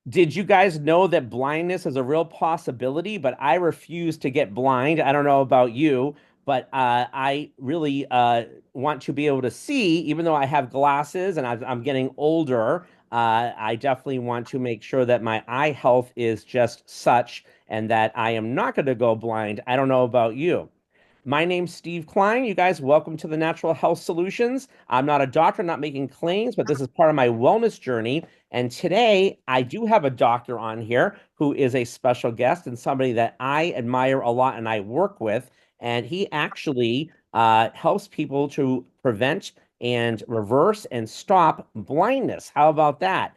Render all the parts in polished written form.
Did you guys know that blindness is a real possibility? But I refuse to get blind. I don't know about you, but I really want to be able to see, even though I have glasses and I'm getting older. I definitely want to make sure that my eye health is just such and that I am not going to go blind. I don't know about you. My name's Steve Klein. You guys, welcome to the Natural Health Solutions. I'm not a doctor, not making claims, but this is part of my wellness journey. And today I do have a doctor on here who is a special guest and somebody that I admire a lot and I work with. And he actually helps people to prevent and reverse and stop blindness. How about that?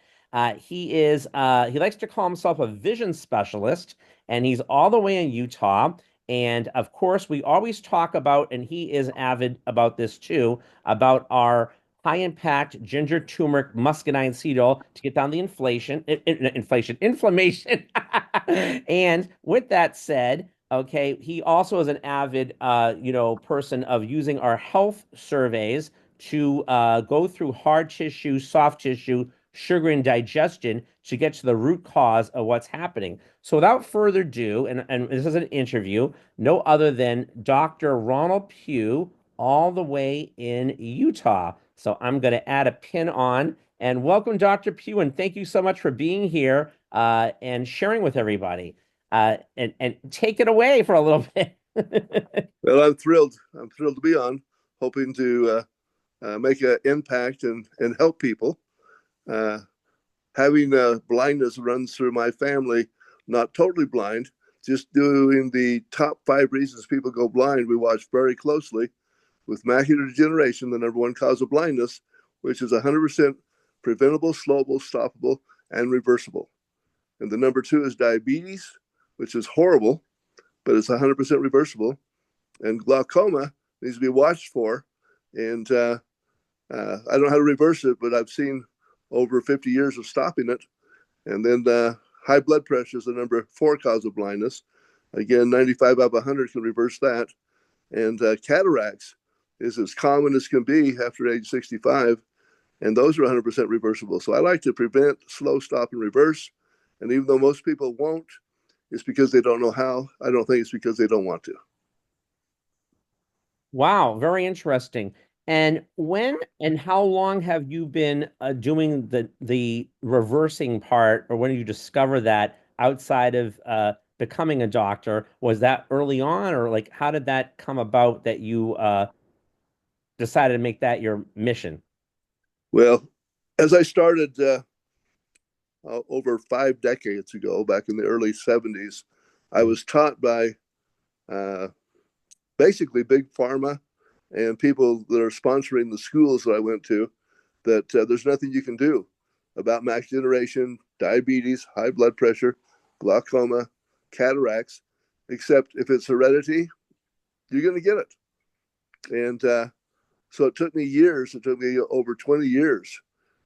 He likes to call himself a vision specialist, and he's all the way in Utah. And of course, we always talk about, and he is avid about this too, about our high impact ginger turmeric muscadine seed oil to get down the inflammation. And with that said, okay, he also is an avid, person of using our health surveys to go through hard tissue, soft tissue, sugar, and digestion to get to the root cause of what's happening. So without further ado, and this is an interview, no other than Dr. Ronald Pugh, all the way in Utah. So I'm going to add a pin on and welcome Dr. Pugh, and thank you so much for being here and sharing with everybody. And take it away for a little bit. Well, I'm thrilled. I'm thrilled to be on, hoping to make an impact and help people. Uh, Having blindness runs through my family, not totally blind, just doing the top 5 reasons people go blind. We watch very closely with macular degeneration, the number one cause of blindness, which is 100% preventable, slowable, stoppable, and reversible. And the number two is diabetes, which is horrible, but it's 100% reversible. And glaucoma needs to be watched for. And I don't know how to reverse it, but I've seen over 50 years of stopping it. And then high blood pressure is the number four cause of blindness. Again, 95 out of 100 can reverse that. And cataracts is as common as can be after age 65. And those are 100% reversible. So I like to prevent, slow, stop, and reverse. And even though most people won't, it's because they don't know how. I don't think it's because they don't want to. Wow, very interesting. And when and how long have you been doing the reversing part, or when did you discover that outside of becoming a doctor? Was that early on, or like how did that come about that you decided to make that your mission? Well, as I started over 5 decades ago, back in the early 70s, I was taught by uh, basically big pharma and people that are sponsoring the schools that I went to that there's nothing you can do about macular degeneration, diabetes, high blood pressure, glaucoma, cataracts, except if it's heredity, you're going to get it. And so it took me years, it took me over 20 years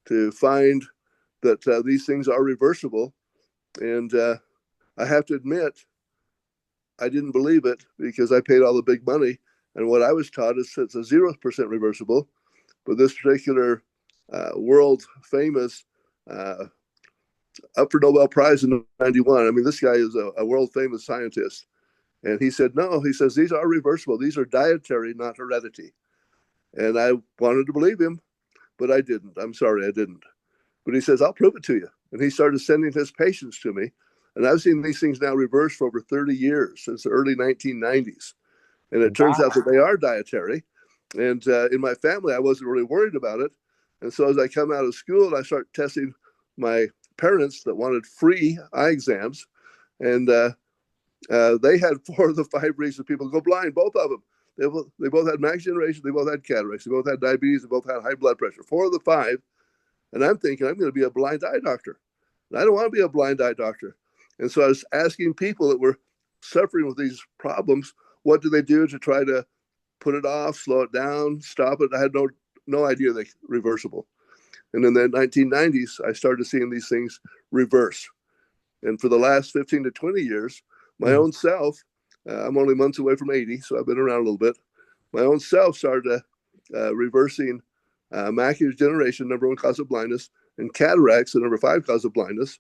to find that these things are reversible. And I have to admit, I didn't believe it because I paid all the big money. And what I was taught is it's a 0% reversible. But this particular world famous, uh, up for Nobel Prize in '91. I mean, this guy is a world famous scientist. And he said, no, he says, these are reversible. These are dietary, not heredity. And I wanted to believe him, but I didn't. I'm sorry, I didn't. But he says, I'll prove it to you. And he started sending his patients to me. And I've seen these things now reversed for over 30 years, since the early 1990s. And it turns out Wow. that they are dietary. And in my family, I wasn't really worried about it. And so as I come out of school, I start testing my parents that wanted free eye exams. And they had 4 of the 5 reasons people go blind, both of them. They both had macular degeneration, they both had cataracts, they both had diabetes, they both had high blood pressure. 4 of the 5. And I'm thinking, I'm going to be a blind eye doctor. And I don't want to be a blind eye doctor. And so I was asking people that were suffering with these problems, what do they do to try to put it off, slow it down, stop it? I had no idea they reversible. And in the 1990s, I started seeing these things reverse. And for the last 15 to 20 years, my Mhm. own self, I'm only months away from 80, so I've been around a little bit. My own self started reversing macular degeneration, number one cause of blindness, and cataracts, the number 5 cause of blindness.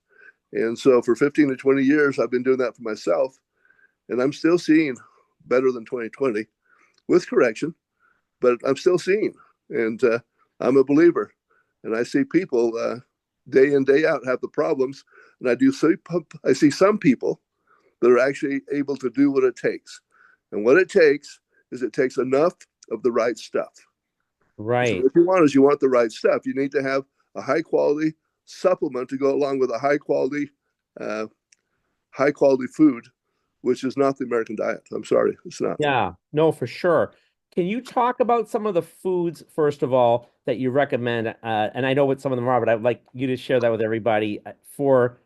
And so for 15 to 20 years, I've been doing that for myself, and I'm still seeing better than 2020 with correction, but I'm still seeing. And I'm a believer. And I see people day in, day out have the problems. And I see some people that are actually able to do what it takes. And what it takes is it takes enough of the right stuff. So Right. what you want is you want the right stuff. You need to have a high quality supplement to go along with a uh, high quality food, which is not the American diet. I'm sorry, it's not. Yeah, no, for sure. Can you talk about some of the foods, first of all, that you recommend? And I know what some of them are, but I'd like you to share that with everybody for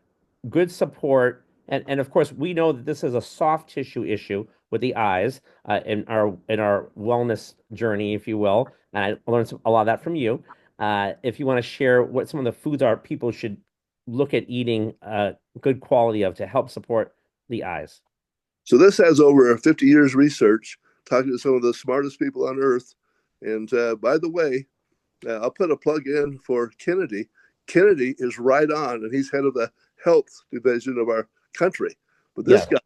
good support. And of course, we know that this is a soft tissue issue with the eyes in our wellness journey, if you will. And I learned a lot of that from you. If you want to share what some of the foods are people should look at eating good quality of to help support the eyes. So this has over 50 years research, talking to some of the smartest people on earth. And by the way, I'll put a plug in for Kennedy. Kennedy is right on, and he's head of the health division of our country. But this Yeah. guy,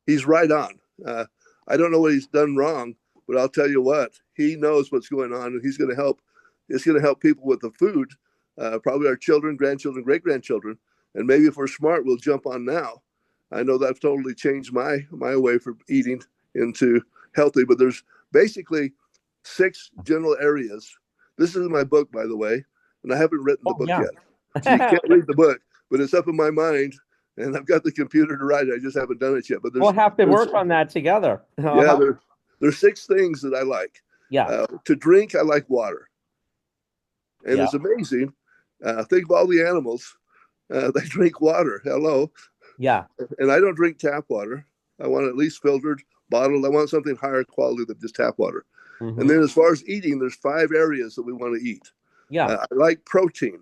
he's right on. I don't know what he's done wrong, but I'll tell you what, he knows what's going on, and he's going to help. It's going to help people with the food, probably our children, grandchildren, great grandchildren, and maybe if we're smart, we'll jump on now. I know that's totally changed my way for eating into healthy. But there's basically 6 general areas. This is in my book, by the way, and I haven't written the Oh, book yeah. yet, so you can't read the book, but it's up in my mind, and I've got the computer to write it. I just haven't done it yet. But We'll have to there's work on that together. yeah, Uh-huh. there's 6 things that I like. Yeah. To drink, I like water, and Yeah. it's amazing. Think of all the animals; they drink water. Hello, Yeah. and I don't drink tap water. I want at least filtered, bottled. I want something higher quality than just tap water. And Hmm. then as far as eating, there's 5 areas that we want to eat. Yeah. I like protein.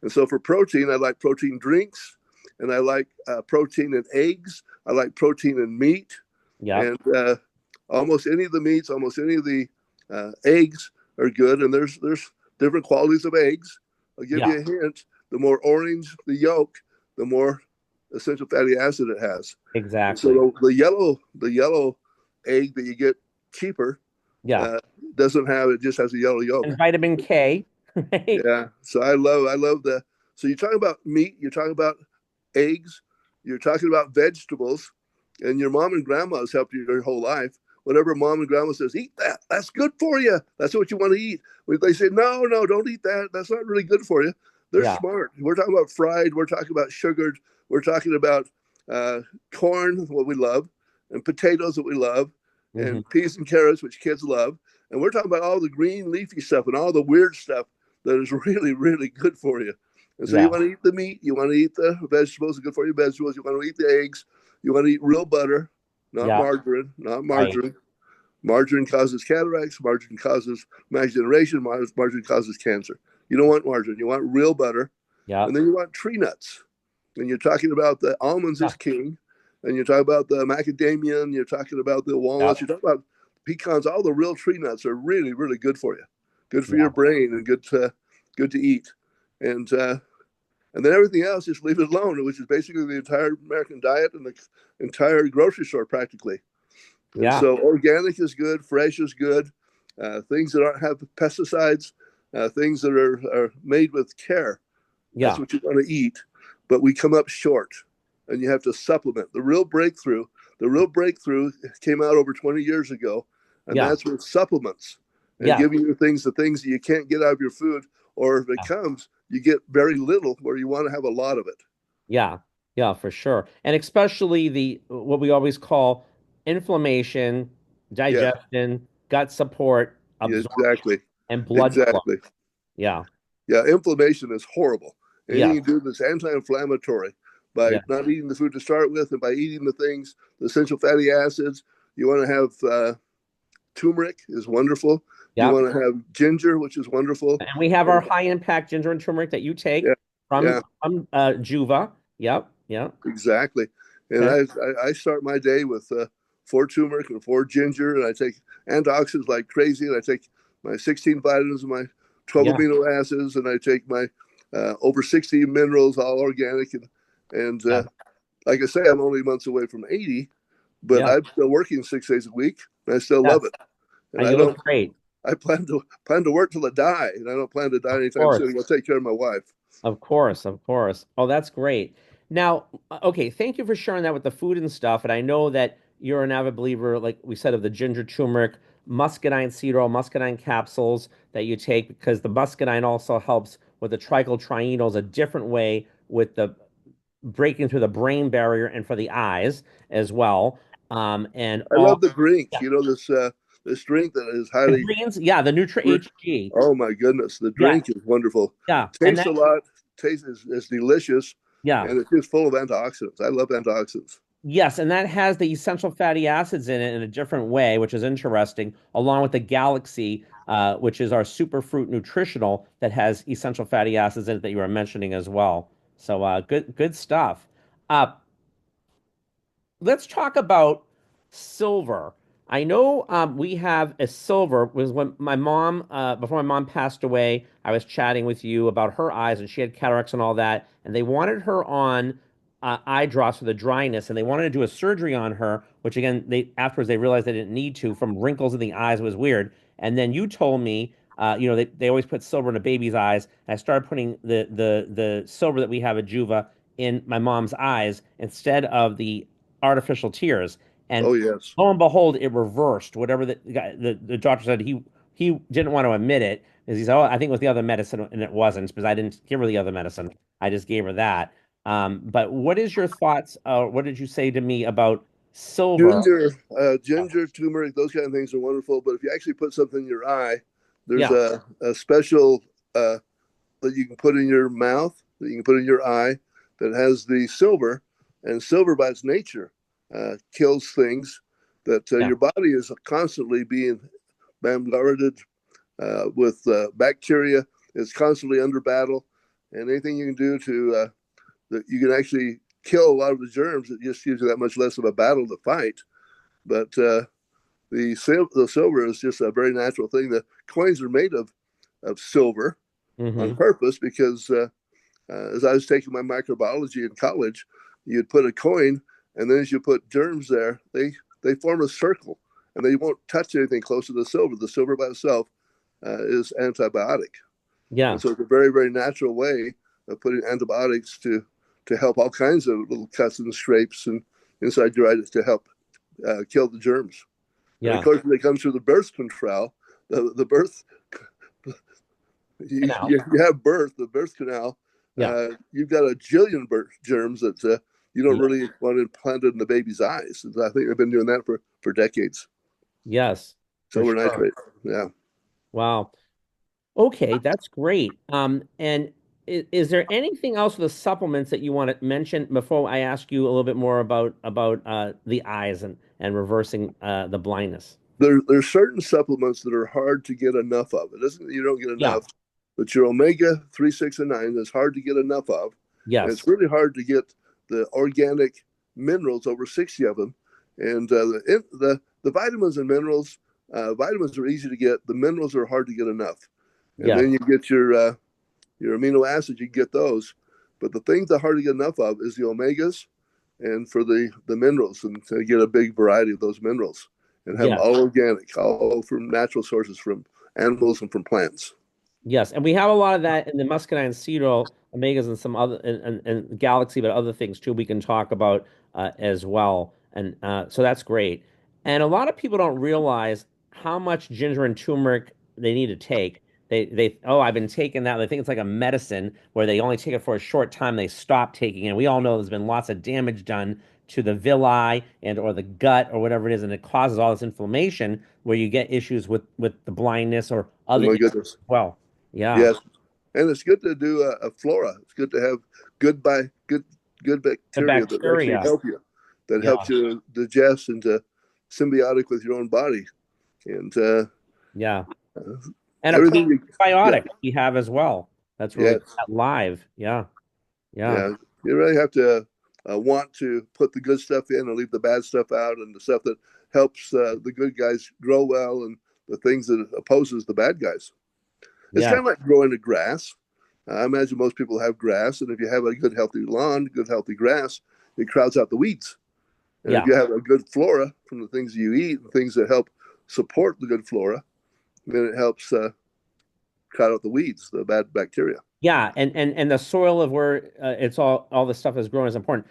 And so for protein, I like protein drinks, and I like protein in eggs. I like protein in meat. Yeah. And almost any of the meats, almost any of the eggs are good. And there's different qualities of eggs. I'll give Yeah. you a hint. The more orange the yolk, the more essential fatty acid it has. And Exactly. so the yellow egg that you get cheaper Yeah. uh, doesn't have it; just has a yellow yolk. And vitamin K, right? Yeah. So I love the. So you're talking about meat, you're talking about eggs, you're talking about vegetables, and your mom and grandma has helped you your whole life. Whatever mom and grandma says, eat that. That's good for you. That's what you want to eat. When they say, no, no, don't eat that. That's not really good for you. They're Yeah. smart. We're talking about fried. We're talking about sugared. We're talking about uh, corn, what we love, and potatoes that we love, Hmm. and peas and carrots, which kids love. And we're talking about all the green leafy stuff and all the weird stuff that is really, really good for you. And so you Yeah. want to eat the meat, you want to eat the vegetables, good for your vegetables, you want to eat the eggs, you want to eat real butter, not Yeah. margarine, not Right. margarine. Margarine causes cataracts, margarine causes macular degeneration, margarine causes cancer. You don't want margarine, you want real butter. Yeah. And then you want tree nuts. And you're talking about the almonds Yeah. is king, and you're talking about the macadamia, and you're talking about the Yeah. walnuts, you're talking about pecans. All the real tree nuts are really, really good for you, good for Yeah. your brain, and good to eat. And and then everything else, just leave it alone, which is basically the entire American diet and the entire grocery store practically. And Yeah. so organic is good, fresh is good, things that aren't have pesticides, things that are made with care. That's Yeah. what you want to eat, but we come up short, and you have to supplement. The real breakthrough came out over 20 years ago, and Yeah. that's with supplements and Yeah. giving you the things that you can't get out of your food, or if it comes, you get very little where you want to have a lot of it. Yeah. Yeah, for sure. And especially the what we always call inflammation, Yeah, digestion, gut support, yeah, absorption, exactly, and blood flow. exactly. Yeah. Yeah, inflammation is horrible. Anything Yeah. you do that's anti-inflammatory by Yeah. not eating the food to start with, and by eating the things, the essential fatty acids. You want to have turmeric is wonderful. You Yeah. want to have ginger, which is wonderful. And we have our And high impact ginger and turmeric that you take yeah, yeah, from Juva. Yep. Yep. exactly. And Okay. I start my day with 4 turmeric and 4 ginger, and I take antioxidants like crazy, and I take my 16 vitamins and my 12 Yeah. amino acids, and I take my over 60 minerals, all organic, And Yeah. like I say, I'm only months away from 80, but Yeah. I'm still working 6 days a week, and I still love Yes. it. And I You look don't. great. I plan to work till I die, and I don't plan to die Of anytime course. soon. I'll take care of my wife. Of course, of course. Oh, that's great. Now, okay, thank you for sharing that with the food and stuff. And I know that you're an avid believer, like we said, of the ginger, turmeric, muscadine seed oil, muscadine capsules that you take because the muscadine also helps with the trichyltrienols a different way with the breaking through the brain barrier and for the eyes as well. And I all love the drink. yeah, This drink that is the highly. greens, yeah, the Nutra HG. Oh my goodness, the Yeah, drink is wonderful. yeah. And Tastes that a lot. Tastes is delicious, yeah. and it's just full of antioxidants. I love antioxidants. Yes, and that has the essential fatty acids in it in a different way, which is interesting, along with the Galaxy, which is our superfruit nutritional that has essential fatty acids in it that you were mentioning as well. So good stuff. Uh, let's talk about silver. I know we have a silver was when my mom before my mom passed away, I was chatting with you about her eyes and she had cataracts and all that, and they wanted her on eye drops for the dryness, and they wanted to do a surgery on her, which again they afterwards they realized they didn't need to from wrinkles in the eyes. It was weird. And then you told me they always put silver in a baby's eyes, and I started putting the silver that we have at Juva in my mom's eyes instead of the artificial tears. And Oh yes. lo and behold, it reversed. Whatever the doctor said, he didn't want to admit it because he said, "Oh, I think it was the other medicine," and it wasn't because I didn't give her the other medicine. I just gave her that. But what is your thoughts? What did you say to me about silver? Ginger, turmeric, those kind of things are wonderful. But if you actually put something in your eye, there's Yeah, a special that you can put in your mouth, that you can put in your eye, that has the silver, and silver by its nature kills things that yeah, your body is constantly being bombarded with bacteria. It's constantly under battle, and anything you can do to that you can actually kill a lot of the germs. It just gives you that much less of a battle to fight. But the silver is just a very natural thing. The coins are made of silver on mm-hmm, purpose because as I was taking my microbiology in college, you'd put a coin, and then as you put germs there, they form a circle, and they won't touch anything close to the silver. The silver by itself is antibiotic, and yeah, so it's a very very natural way of putting antibiotics to help all kinds of little cuts and scrapes and inside your eye to help kill the germs. And of yeah. course, when it comes to the birth control, the birth Canal. you have birth, the birth canal. Yeah, You've got a jillion birth germs that you don't yeah, really want implanted in the baby's eyes. And I think they've been doing that for decades. yes, for Silver sure. nitrate. Yeah. Wow. Okay, that's great. And is there anything else with the supplements that you want to mention before I ask you a little bit more about the eyes and reversing the blindness? There's certain supplements that are hard to get enough of. It isn't that you don't get Yeah. enough, but your omega 3, 6, and 9 is hard to get enough of. And it's Yes. really hard to get the organic minerals, over 60 of them. And the vitamins and minerals, vitamins are easy to get. The minerals are hard to get enough. And Yes. then you get your amino acids, you get those. But the thing that's hard to get enough of is the omegas and for the minerals, and to get a big variety of those minerals and have them Yes. all organic, all from natural sources, from animals and from plants. Yes, and we have a lot of that in the muscadine seed oil, omegas, and some other and galaxy, but other things too we can talk about as well. And so that's great. And a lot of people don't realize how much ginger and turmeric they need to take. They oh, I've been taking that. They think it's like a medicine where they only take it for a short time. They stop taking it. And we all know there's been lots of damage done to the villi and or the gut or whatever it is, and it causes all this inflammation where you get issues with the blindness or Oh other my issues goodness. as well. Yeah, Yes. And it's good to do a flora. It's good to have good by good the bacteria that actually bacteria. help you, that Yeah, helps you digest and to symbiotic with your own body. And yeah. And a everything you, yeah, probiotic we have as well. That's really yes. live. Yeah, yeah, Yeah, you really have to want to put the good stuff in and leave the bad stuff out, and the stuff that helps the good guys grow well, and the things that opposes the bad guys. It's yeah, kind of like growing a grass. I imagine most people have grass, and if you have a good healthy lawn, good healthy grass, it crowds out the weeds. And if Yeah. you have a good flora from the things you eat, and things that help support the good flora, then it helps cut out the weeds, the bad bacteria. Yeah, and the soil of where it's all the stuff is growing is important.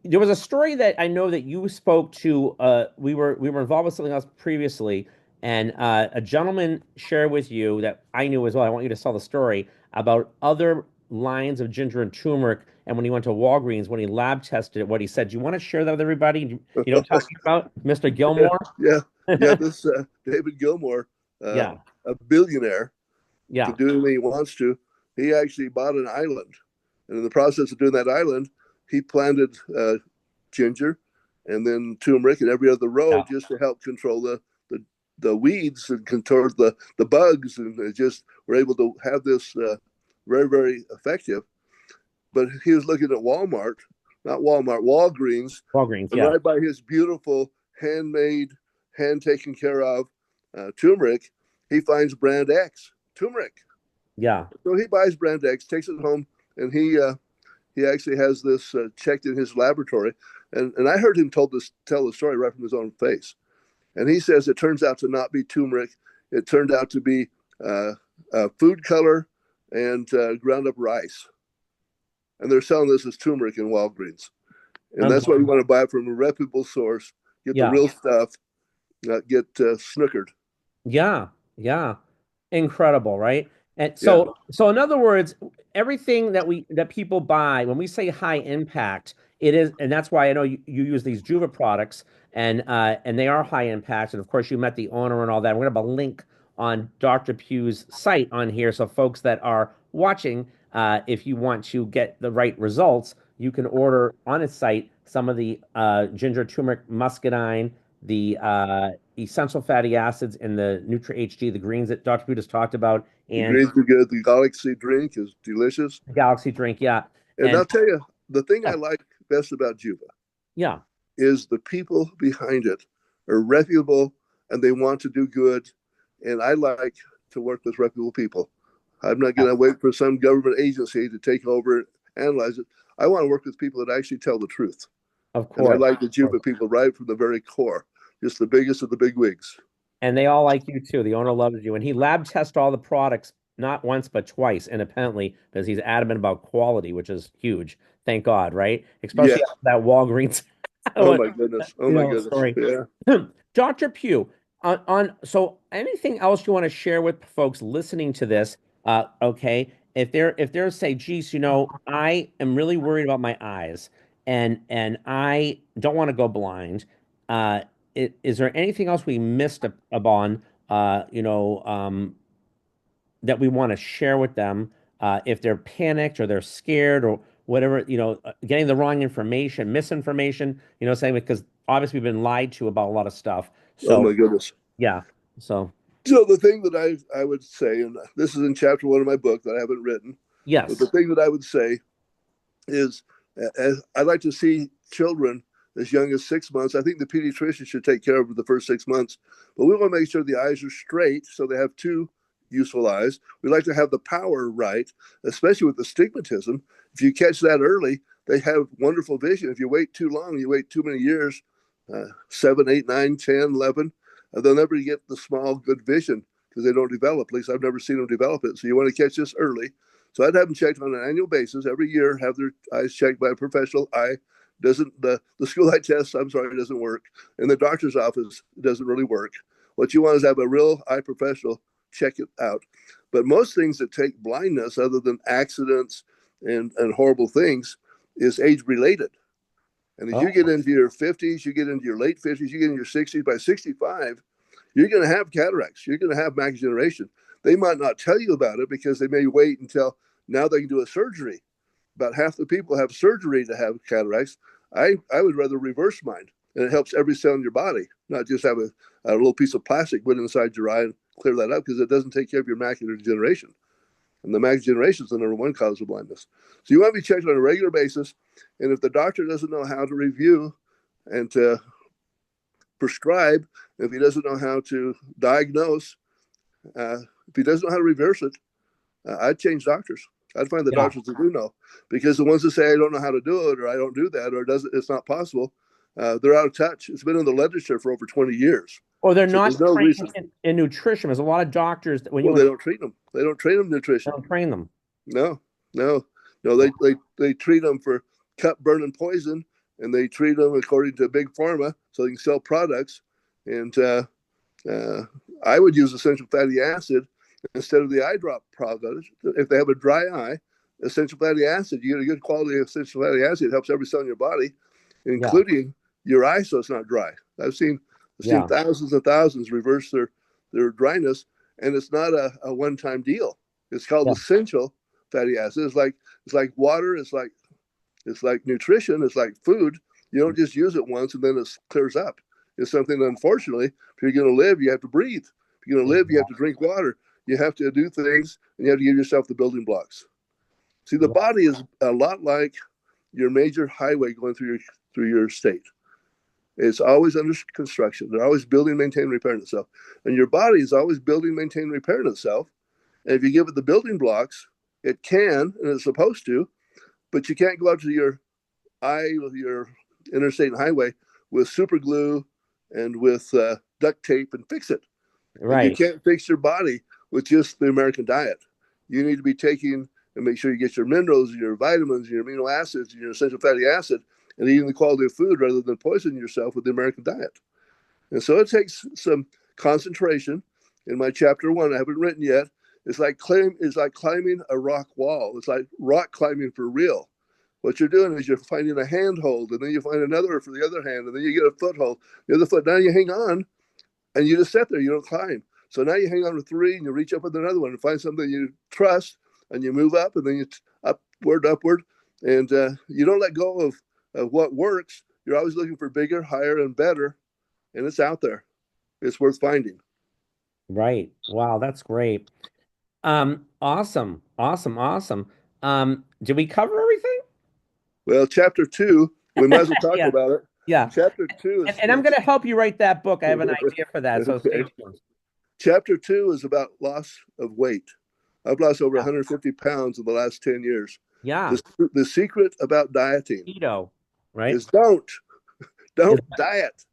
There was a story that I know that you spoke to. We were involved with something else previously, and a gentleman shared with you that I knew as well. I want you to tell the story about other lines of ginger and turmeric. And when he went to Walgreens, when he lab tested it, what he said. Do you want to share that with everybody? You know what I'm talking about, Mr. Yeah, Gilmore? yeah, yeah. This David Gilmore, uh, Yeah, a billionaire, can yeah, do anything he wants to. He actually bought an island, and in the process of doing that island, he planted ginger and then turmeric in every other row yeah. just to help control the weeds and control the bugs, and it just were able to have this very very effective. But he was looking at Walmart, not Walmart, Walgreens, Walgreens. and Yeah, right by his beautiful handmade, hand taken care of turmeric, he finds brand X turmeric. yeah. So he buys brand X, takes it home, and he actually has this checked in his laboratory. And I heard him tell the story right from his own face. And he says it turns out to not be turmeric. It turned out to be food color and ground up rice. And they're selling this as turmeric in Walgreens. And that's why you Unbelievable. want to buy it from a reputable source, get the Yeah. real stuff, not get snookered. Yeah, yeah. Incredible, right? And Yeah, so in other words, everything that people buy, when we say high impact, it is, and that's why I know you use these Juva products and they are high impact. And of course you met the owner and all that. We're gonna have a link on Dr. Pugh's site on here. So folks that are watching, if you want to get the right results, you can order on his site some of the ginger turmeric muscadine, the essential fatty acids and the Nutri HD, the greens that Dr. Pugh just talked about, the and greens are good. The Galaxy drink is delicious. the Galaxy drink. Yeah. And And I'll tell you, the thing I yeah, like best about Juba yeah, is the people behind it are reputable and they want to do good. And I like to work with reputable people. I'm not yeah, going to wait for some government agency to take over and analyze it. I want to work with people that actually tell the truth. of And I course. like the Of course. Juba people right from the very core, just the biggest of the big wigs. And they all like you too. The owner loves you. And he lab tests all the products not once but twice independently because he's adamant about quality, which is huge. Thank God, right? Yeah. Especially after that Walgreens Oh my goodness. Oh my goodness. story. Yeah. Dr. Pugh, on so anything else you want to share with folks listening to this? Okay, if they're say, geez, I am really worried about my eyes, and I don't want to go blind. Uh, is there anything else we missed upon? That we want to share with them if they're panicked or they're scared or whatever, getting the wrong information, misinformation, saying because obviously we've been lied to about a lot of stuff. Oh So my goodness. yeah, so So the thing that I would say, and this is in chapter one of my book that I haven't written, but the yes, thing that I would say is I'd like to see children as young as 6 months. I think the pediatrician should take care of the first 6 months, but we want to make sure the eyes are straight so they have two useful eyes. We like to have the power right, especially with the stigmatism. If you catch that early, they have wonderful vision. If you wait too long, you wait too many years, 7, 8, 9, 10, 11, they'll never get the small good vision because they don't develop. At least I've never seen them develop it. So you want to catch this early. So I'd have them checked on an annual basis every year, have their eyes checked by a professional eye. Doesn't the school eye test, I'm sorry, it doesn't work. In the doctor's office, it doesn't really work. What you want is have a real eye professional check it out. But most things that take blindness, other than accidents and horrible things, is age related. And as you oh, get into your 50s, you get into your late 50s, you get into your 60s, by 65, you're going to have cataracts. You're going to have macular degeneration. They might not tell you about it because they may wait until now they can do a surgery. About half the people have surgery to have cataracts. I would rather reverse mine. And it helps every cell in your body, not just have a little piece of plastic put inside your eye and clear that up because it doesn't take care of your macular degeneration. And the macular degeneration is the number one cause of blindness. So you want to be checked on a regular basis. And if the doctor doesn't know how to review and to prescribe, if he doesn't know how to diagnose, if he doesn't know how to reverse it, I'd change doctors. I'd find the Yeah. doctors that do know, because the ones that say I don't know how to do it, or I don't do that, or it's not possible, they're out of touch. It's been in the literature for over 20 years, Or they're so there's not no trained reason. in nutrition. There's a lot of doctors that when you Well, they don't treat them. They don't train them they nutrition. don't train them. No, no, no. They treat them for cut, burn, and poison, and they treat them according to big pharma, so they can sell products. And uh, I would use essential fatty acid instead of the eye drop product. If they have a dry eye, essential fatty acid, you get a good quality of essential fatty acid. It helps every cell in your body, Yeah. including your eye, so it's not dry. I've seen Yeah. thousands and thousands reverse their dryness, and it's not a one time deal. It's called Yeah. essential fatty acid. It's like water. It's like nutrition. It's like food. You don't just use it once and then it clears up. It's something that, unfortunately, if you're going to live, you have to breathe. If you're going to live, you have to drink water. You have to do things, and you have to give yourself the building blocks. See, the body is a lot like your major highway going through your state. It's always under construction. They're always building, maintaining, repairing itself. And your body is always building, maintaining, repairing itself. And if you give it the building blocks, it can, and it's supposed to, but you can't go out to your interstate and highway with super glue and with duct tape and fix it. And you Right. can't fix your body with just the American diet. You need to be taking and make sure you get your minerals, your vitamins, your amino acids, your essential fatty acid, and eating the quality of food rather than poisoning yourself with the American diet. And so it takes some concentration. In my chapter 1, I haven't written yet. It's like climbing a rock wall. It's like rock climbing for real. What you're doing is you're finding a handhold, and then you find another for the other hand, and then you get a foothold. The other foot. Now you hang on, and you just sit there. You don't climb. So now you hang on to 3, and you reach up with another one and find something you trust, and you move up, and then you upward, and you don't let go of what works. You're always looking for bigger, higher, and better, and it's out there. It's worth finding. Right. Wow, that's great. Awesome. Awesome. Awesome. Did we cover everything? Well, chapter 2, we might as well talk Yeah. about it. Yeah. Chapter 2 And I'm going to help you write that book. I have an is idea for that. So stay tuned. chapter 2 is about loss of weight. I've lost over Yeah. 150 pounds in the last 10 years. Yeah. The secret about dieting Keto, right? is don't Is don't diet.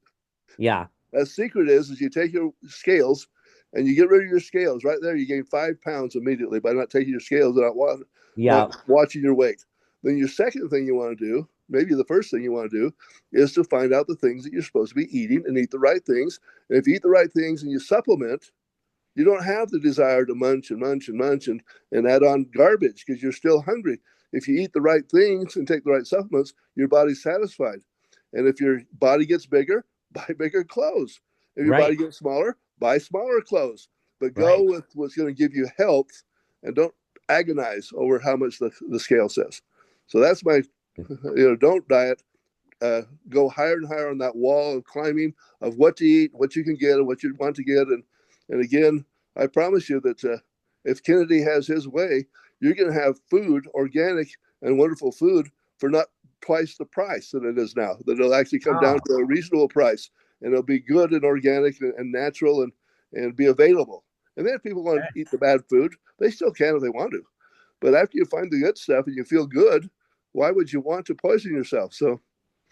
yeah. The secret is you take your scales and you get rid of your scales. Right there, you gain 5 pounds immediately by not taking your scales and Yeah. not watching your weight. Then your second thing you want to do, maybe the first thing you want to do, is to find out the things that you're supposed to be eating and eat the right things. And if you eat the right things and you supplement, you don't have the desire to munch and munch and munch and add on garbage because you're still hungry. If you eat the right things and take the right supplements, your body's satisfied. And if your body gets bigger, buy bigger clothes. If your Right. body gets smaller, buy smaller clothes. But go Right. with what's going to give you health, and don't agonize over how much the scale says. So that's my, don't diet. Go higher and higher on that wall of climbing of what to eat, what you can get, and what you want to get. And again, I promise you that if Kennedy has his way, you're going to have food, organic and wonderful food, for not twice the price that it is now. That it'll actually come down Oh, to a reasonable price, and it'll be good and organic and natural and be available. And then if people want okay. to eat the bad food, they still can if they want to. But after you find the good stuff and you feel good, why would you want to poison yourself? So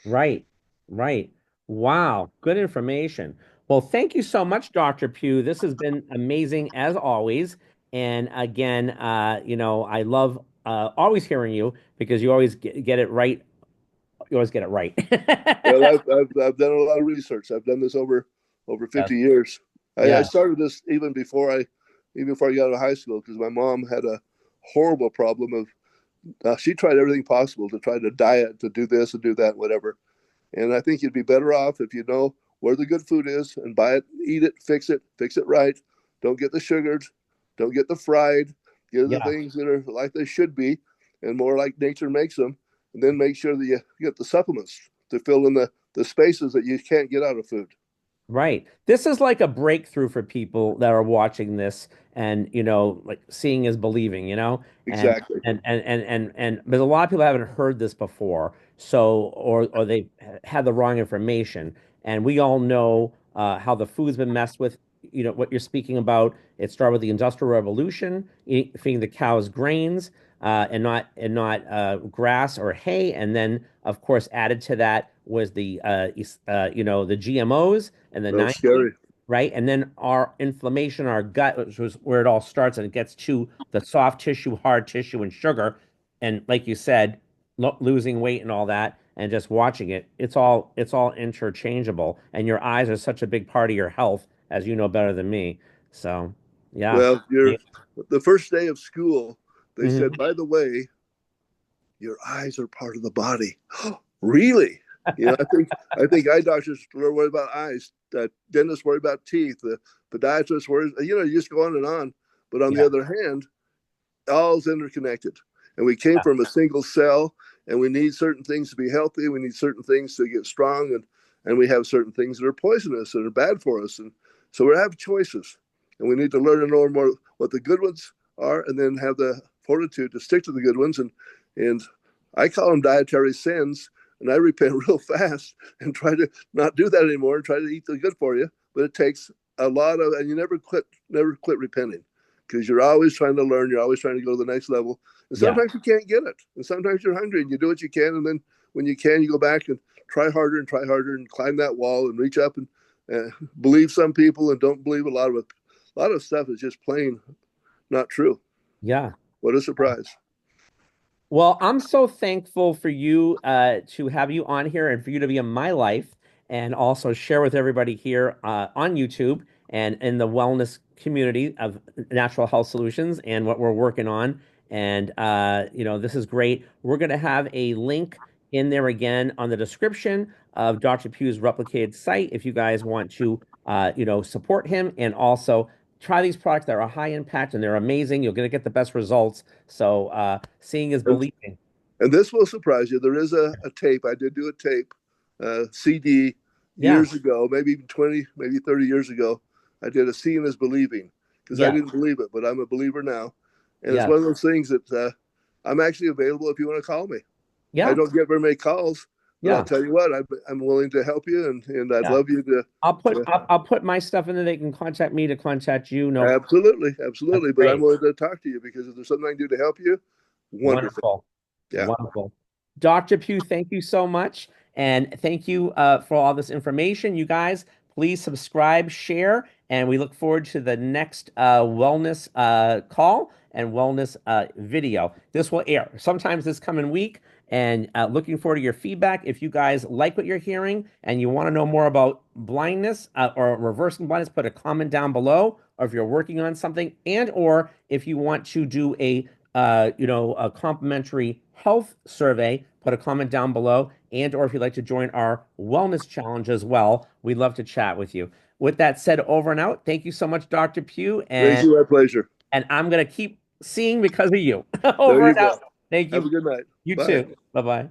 Right. Right. Wow. Good information. Well, thank you so much, Dr. Pugh. This has been amazing as always. And again, I love always hearing you because you always get it right. You always get it right. well, I've done a lot of research. I've done this over Yes. 50 years. I Yeah. started this even before I got out of high school, because my mom had a horrible problem of she tried everything possible to try to diet, to do this and do that, whatever. And I think you'd be better off if you know where the good food is and buy it, eat it, fix it right. Don't get the sugared, don't get the fried. Get the Yeah. things that are like they should be and more like nature makes them. And then make sure that you get the supplements to fill in the spaces that you can't get out of food. Right. This is like a breakthrough for people that are watching this and, like seeing is believing, and Exactly. but a lot of people haven't heard this before. So, or they had the wrong information. And we all know how the food's been messed with. What you're speaking about. It started with the Industrial Revolution, feeding the cows grains. and not grass or hay. And then, of course, added to that was the GMOs and the No, 90, scary. right? And then our inflammation, our gut, which was where it all starts, and it gets to the soft tissue, hard tissue, and sugar. And like you said, losing weight and all that, and just watching it, it's all interchangeable. And your eyes are such a big part of your health, as you know better than me. So, yeah. Well, the first day of school, they said, Mhm. by the way, your eyes are part of the body. Really? I think eye doctors are worried about eyes. Dentists worry about teeth. The podiatrists worry. You just go on and on. But on the Yeah, other hand, all's interconnected, and we came yeah, from a single cell, and we need certain things to be healthy. We need certain things to get strong, and we have certain things that are poisonous and are bad for us, and so we have choices, and we need to learn to know more what the good ones are, and then have the fortitude to stick to the good ones, and I call them dietary sins, and I repent real fast and try to not do that anymore and try to eat the good for you. But it takes a lot of, and you never quit repenting, because you're always trying to learn. You're always trying to go to the next level. And yeah, sometimes you can't get it. And sometimes you're hungry and you do what you can. And then when you can, you go back and try harder and climb that wall and reach up and believe some people and don't believe a lot of it. A lot of stuff is just plain not true. yeah. What a surprise. Well, I'm so thankful for you to have you on here and for you to be in my life and also share with everybody here on YouTube and in the wellness community of natural health solutions and what we're working on. And this is great. We're going to have a link in there again on the description of Dr. Pugh's replicated site if you guys want to support him and also try these products that are high impact and they're amazing. You're going to get the best results. So seeing is And, believing. and this will surprise you. There is a tape. I did do a tape, CD Yeah. years ago, maybe even 20, maybe 30 years ago. I did a seeing is believing because I Yeah. didn't believe it, but I'm a believer now. And it's Yeah. one of those things that I'm actually available if you want to call me. I Yeah. don't get very many calls, but I'll Yeah. tell you what, I'm willing to help you, and I'd Yeah. love you to. I'll put to I'll, I'll put my stuff in there. They can contact me to contact you. No problem. absolutely, That's absolutely. But I'm great. willing to talk to you because if there's something I can do to help you, wonderful. Wonderful. Yeah. Wonderful. Dr. Pugh, thank you so much. And thank you for all this information. You guys, please subscribe, share, and we look forward to the next wellness call and wellness video. This will air sometimes this coming week. And looking forward to your feedback. If you guys like what you're hearing and you want to know more about blindness or reversing blindness, put a comment down below. Or if you're working on something, and or if you want to do a complimentary health survey, put a comment down below. And or if you'd like to join our wellness challenge as well, we'd love to chat with you. With that said, over and out. Thank you so much, Dr. Pugh, Thank and you. My pleasure. I'm gonna keep seeing because of you. There Over you and out. go. Thank Have you. a good night. You Bye. too. Bye bye.